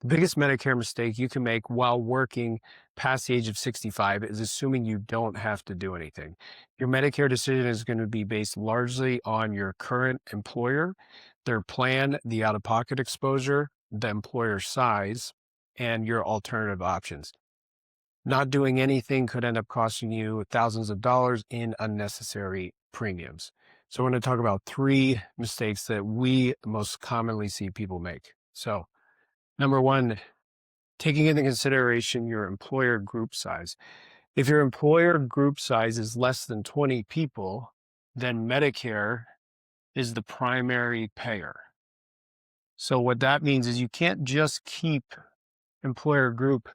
The biggest Medicare mistake you can make while working past the age of 65 is assuming you don't have to do anything. Your Medicare decision is going to be based largely on your current employer, their plan, the out of pocket exposure, the employer size, and your alternative options. Not doing anything could end up costing you thousands of dollars in unnecessary premiums. So, we're going to talk about three mistakes that we most commonly see people make. So, number one, taking into consideration your employer group size. If your employer group size is less than 20 people, then Medicare is the primary payer. So what that means is you can't just keep employer group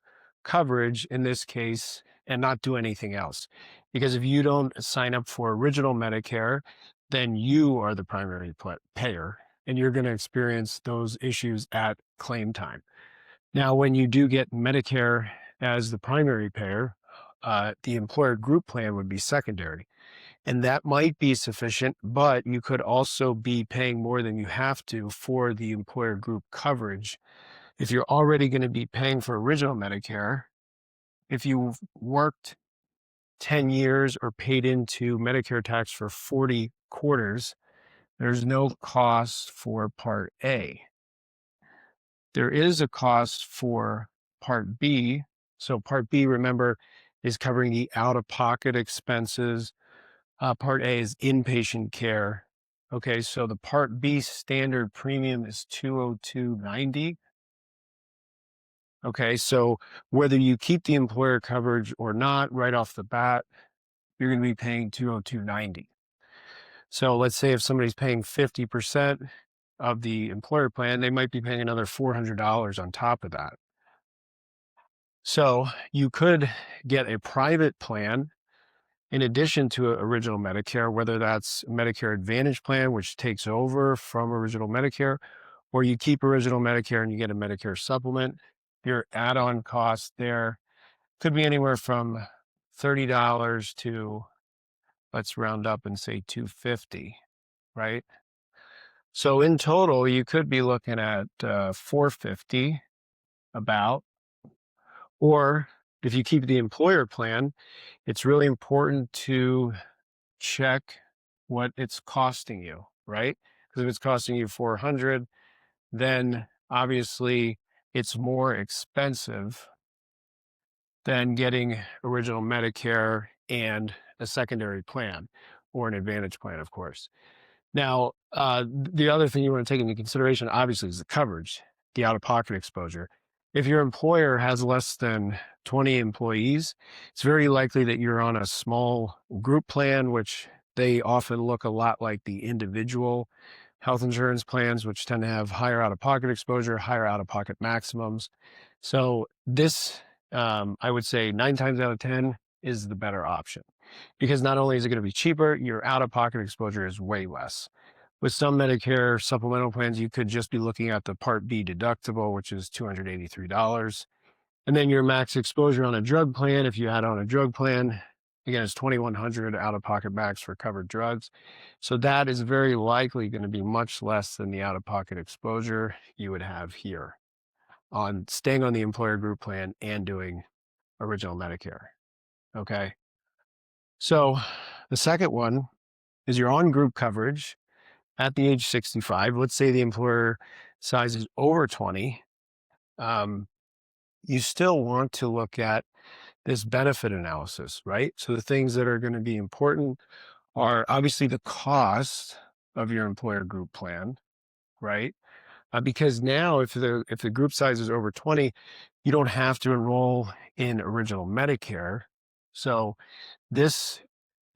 coverage in this case and not do anything else. Because if you don't sign up for original Medicare, then you are the primary payer and you're going to experience those issues at claim time. Now, when you do get Medicare as the primary payer, the employer group plan would be secondary. And that might be sufficient, but you could also be paying more than you have to for the employer group coverage. If you're already going to be paying for original Medicare, if you've worked 10 years or paid into Medicare tax for 40 quarters, there's no cost for Part A. There is a cost for Part B. So Part B, remember, is covering the out-of-pocket expenses. Part A is inpatient care. Okay, so the Part B standard premium is $202.90. Okay, so whether you keep the employer coverage or not, right off the bat, you're going to be paying $202.90. So let's say if somebody's paying 50% of the employer plan, they might be paying another $400 on top of that. So you could get a private plan in addition to original Medicare, whether that's Medicare Advantage plan, which takes over from original Medicare, or you keep original Medicare and you get a Medicare supplement. Your add-on cost there could be anywhere from $30 to, let's round up and say $250, right? So in total, you could be looking at $450 about. Or if you keep the employer plan, it's really important to check what it's costing you, right? Because if it's costing you $400, then obviously it's more expensive than getting original Medicare and a secondary plan or an Advantage plan, of course. Now, the other thing you want to take into consideration, obviously, is the coverage, the out-of-pocket exposure. If your employer has less than 20 employees, it's very likely that you're on a small group plan, which they often look a lot like the individual health insurance plans, which tend to have higher out-of-pocket exposure, higher out-of-pocket maximums. So this, I would say 9 times out of 10 is the better option, because not only is it going to be cheaper, your out-of-pocket exposure is way less. With some Medicare supplemental plans, you could just be looking at the Part B deductible, which is $283. And then your max exposure on a drug plan, if you add on a drug plan, again, it's $2,100 out-of-pocket max for covered drugs. So that is very likely going to be much less than the out-of-pocket exposure you would have here on staying on the employer group plan and doing original Medicare. Okay. So the second one is your on group coverage at the age 65. Let's say the employer size is over 20. You still want to look at this benefit analysis, right? So the things that are going to be important are obviously the cost of your employer group plan, right? Because now if the group size is over 20, you don't have to enroll in original Medicare. So this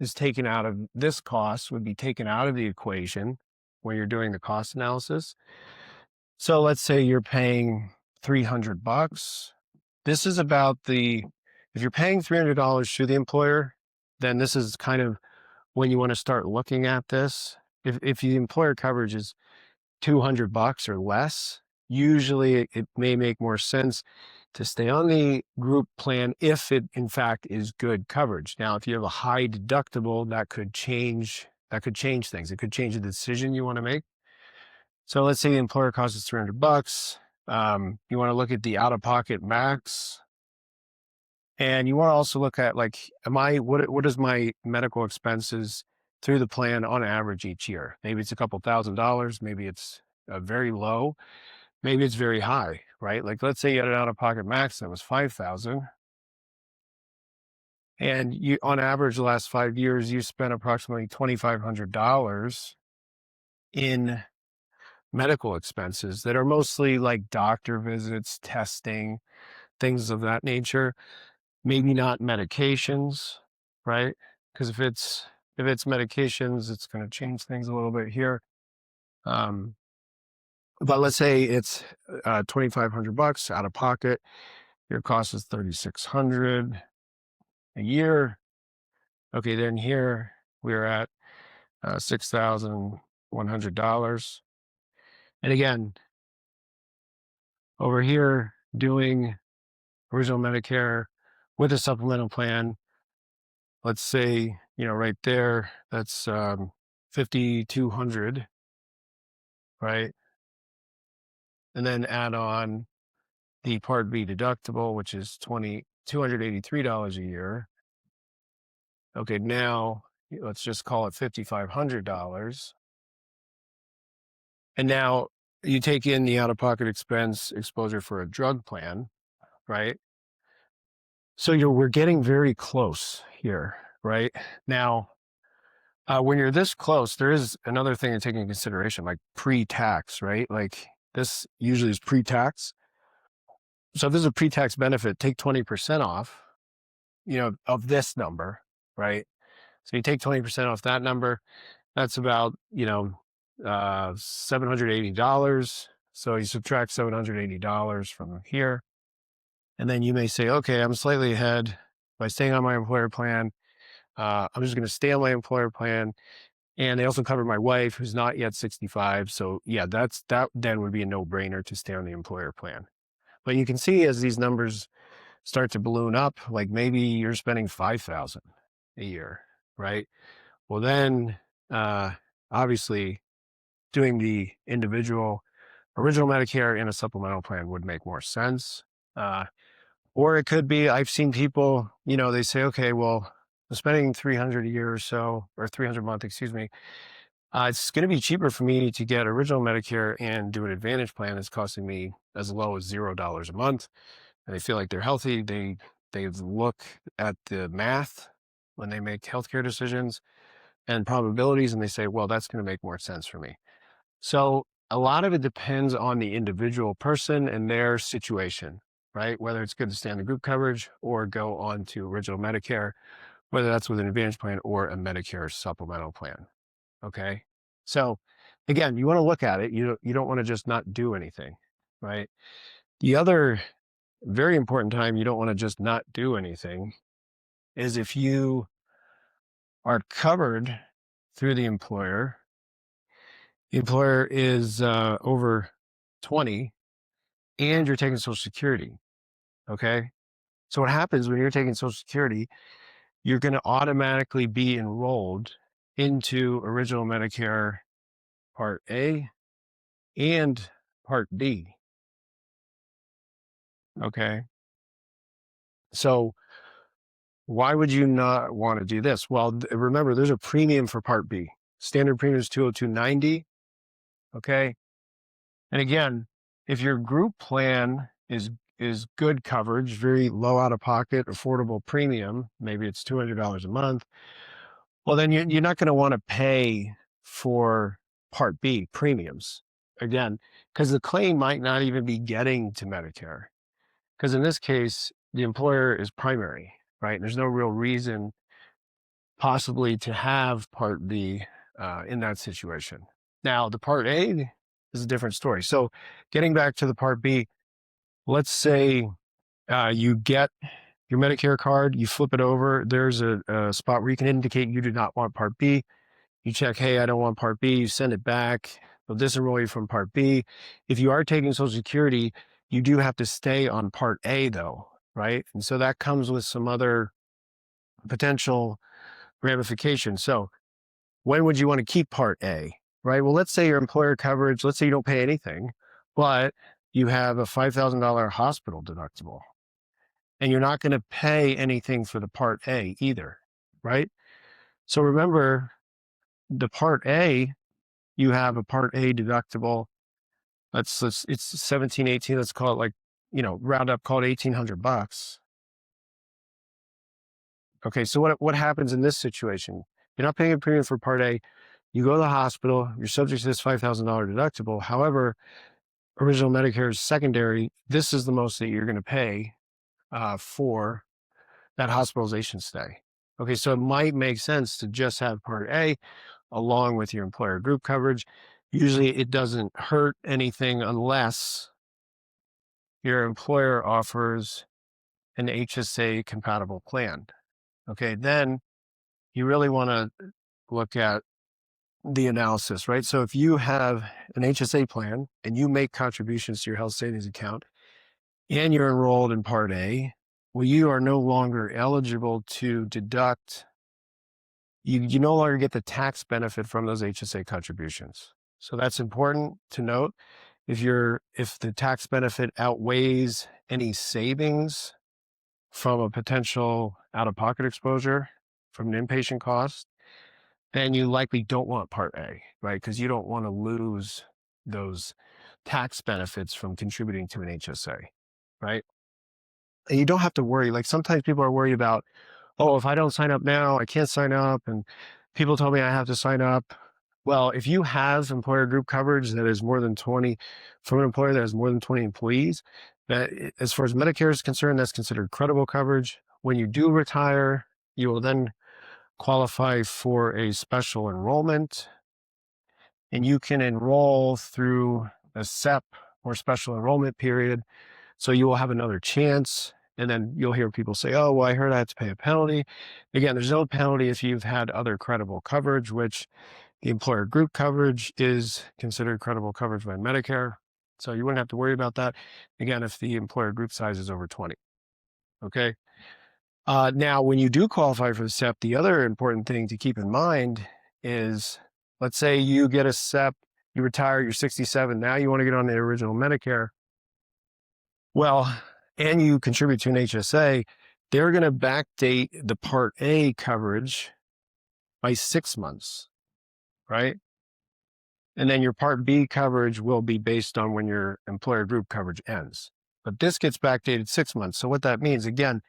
is taken out of, this cost would be taken out of the equation when you're doing the cost analysis. So let's say you're paying $300. This is about if you're paying $300 to the employer, then this is kind of when you want to start looking at this. If the employer coverage is $200 or less, usually it may make more sense to stay on the group plan if it in fact is good coverage. Now, if you have a high deductible, that could change things. It could change the decision you want to make. So let's say the employer costs us $300. You want to look at the out-of-pocket max, and you want to also look at, like, what is my medical expenses through the plan on average each year? Maybe it's a couple $1,000s, maybe it's very low, maybe it's very high, right? Like, let's say you had an out-of-pocket max that was 5,000, and you, on average, the last 5 years, you spent approximately $2,500 in medical expenses that are mostly like doctor visits, testing, things of that nature. Maybe not medications, right? Because if it's medications, it's going to change things a little bit here. But let's say it's $2,500 out of pocket. Your cost is $3,600 a year. Okay, then here we're at $6,100. And again, over here doing original Medicare with a supplemental plan, let's say, right there, that's 5,200, right? And then add on the Part B deductible, which is $283 a year. Okay, now let's just call it $5,500. And now you take in the out-of-pocket expense exposure for a drug plan, right? So we're getting very close here, right? Now, when you're this close, there is another thing to take into consideration, like pre-tax, right? Like this usually is pre-tax. So if this is a pre-tax benefit, take 20% off, of this number, right? So you take 20% off that number, that's about, $780. So you subtract $780 from here. And then you may say, okay, I'm slightly ahead by staying on my employer plan. I'm just going to stay on my employer plan. And they also cover my wife, who's not yet 65. So yeah, that then would be a no-brainer to stay on the employer plan. But you can see as these numbers start to balloon up, like maybe you're spending $5,000 a year, right? Well, then obviously doing the individual original Medicare in a supplemental plan would make more sense. Or it could be, I've seen people, they say, okay, well, I'm spending $300 a year or so, or $300 a month, excuse me. It's going to be cheaper for me to get original Medicare and do an Advantage plan that's costing me as low as $0 a month. And they feel like they're healthy. They look at the math when they make healthcare decisions and probabilities, and they say, well, that's going to make more sense for me. So a lot of it depends on the individual person and their situation, right? Whether it's good to stay on the group coverage or go on to original Medicare, whether that's with an Advantage plan or a Medicare supplemental plan. Okay. So again, you want to look at it. You don't want to just not do anything, right? The other very important time you don't want to just not do anything is if you are covered through the employer is over 20 and you're taking Social Security. Okay. So what happens when you're taking Social Security, you're going to automatically be enrolled into original Medicare Part A and Part B. Okay. So why would you not want to do this? Well, remember, there's a premium for Part B. Standard premium is $202.90. Okay. And again, if your group plan is good coverage, very low out of pocket, affordable premium, maybe it's $200 a month, well, then you're not going to want to pay for Part B premiums again, because the claim might not even be getting to Medicare. Because in this case, the employer is primary, right? There's no real reason possibly to have Part B in that situation. Now, the Part A is a different story. So getting back to the Part B, let's say you get your Medicare card, you flip it over, there's a spot where you can indicate you do not want Part B. You check, hey, I don't want Part B, you send it back, they'll disenroll you from Part B. If you are taking Social Security, you do have to stay on Part A though, right? And so that comes with some other potential ramifications. So when would you want to keep Part A, right? Well, let's say your employer coverage, let's say you don't pay anything, but you have a $5,000 hospital deductible, and you're not going to pay anything for the Part A either, right? So remember, the Part A, you have a Part A deductible. It's 17, 18. Let's call it like, round up, call it $1,800. Okay, so what happens in this situation? You're not paying a premium for Part A. You go to the hospital. You're subject to this $5,000 deductible. However, original Medicare is secondary. This is the most that you're going to pay for that hospitalization stay. Okay, so it might make sense to just have Part A along with your employer group coverage. Usually it doesn't hurt anything unless your employer offers an HSA compatible plan. Okay, then you really want to look at the analysis, right? So if you have an HSA plan and you make contributions to your health savings account and you're enrolled in Part A, well, you are no longer eligible to deduct. You no longer get the tax benefit from those HSA contributions. So that's important to note. If the tax benefit outweighs any savings from a potential out-of-pocket exposure from an inpatient cost, then you likely don't want Part A, right? Because you don't want to lose those tax benefits from contributing to an HSA, right? And you don't have to worry. Like sometimes people are worried about, oh, if I don't sign up now, I can't sign up. And people told me I have to sign up. Well, if you have employer group coverage that is more than 20, from an employer that has more than 20 employees, that as far as Medicare is concerned, that's considered credible coverage. When you do retire, you will then qualify for a special enrollment, and you can enroll through a SEP or special enrollment period. So you will have another chance. And then you'll hear people say, oh, well, I heard I have to pay a penalty. Again, there's no penalty if you've had other credible coverage, which the employer group coverage is considered credible coverage by Medicare. So you wouldn't have to worry about that. Again, if the employer group size is over 20. Okay. Now, when you do qualify for the SEP, the other important thing to keep in mind is, let's say you get a SEP, you retire, you're 67, now you want to get on the original Medicare. Well, and you contribute to an HSA, they're going to backdate the Part A coverage by 6 months, right? And then your Part B coverage will be based on when your employer group coverage ends. But this gets backdated 6 months. So what that means, again,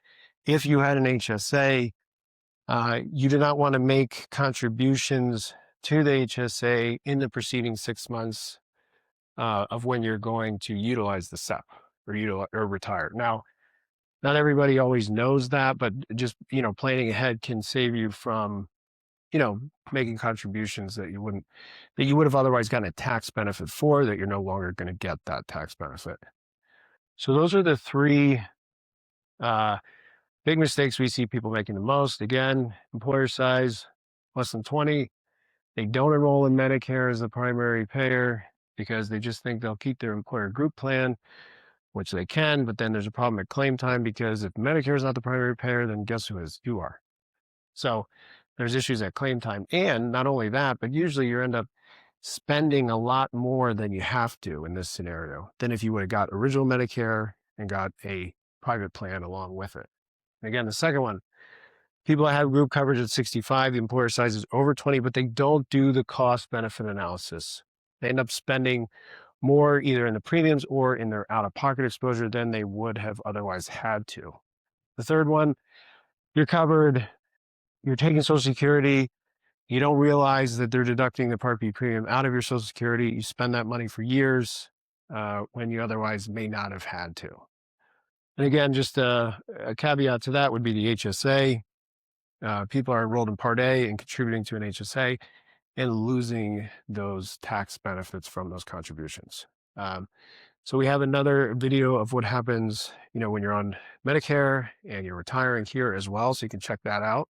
if you had an HSA, you do not want to make contributions to the HSA in the preceding 6 months of when you're going to utilize the SEP or retire. Now, not everybody always knows that, but just, planning ahead can save you from, making contributions that you would have otherwise gotten a tax benefit for, that you're no longer going to get that tax benefit. So those are the three big mistakes we see people making the most. Again, employer size, less than 20. They don't enroll in Medicare as the primary payer because they just think they'll keep their employer group plan, which they can, but then there's a problem at claim time because if Medicare is not the primary payer, then guess who is? You are. So there's issues at claim time. And not only that, but usually you end up spending a lot more than you have to in this scenario than if you would have got original Medicare and got a private plan along with it. And again, the second one, people that have group coverage at 65, the employer size is over 20, but they don't do the cost benefit analysis. They end up spending more either in the premiums or in their out-of-pocket exposure than they would have otherwise had to. The third one, you're covered, you're taking Social Security, you don't realize that they're deducting the Part B premium out of your Social Security. You spend that money for years when you otherwise may not have had to. And again, just a caveat to that would be the HSA. People are enrolled in Part A and contributing to an HSA and losing those tax benefits from those contributions. So we have another video of what happens, when you're on Medicare and you're retiring here as well, so you can check that out.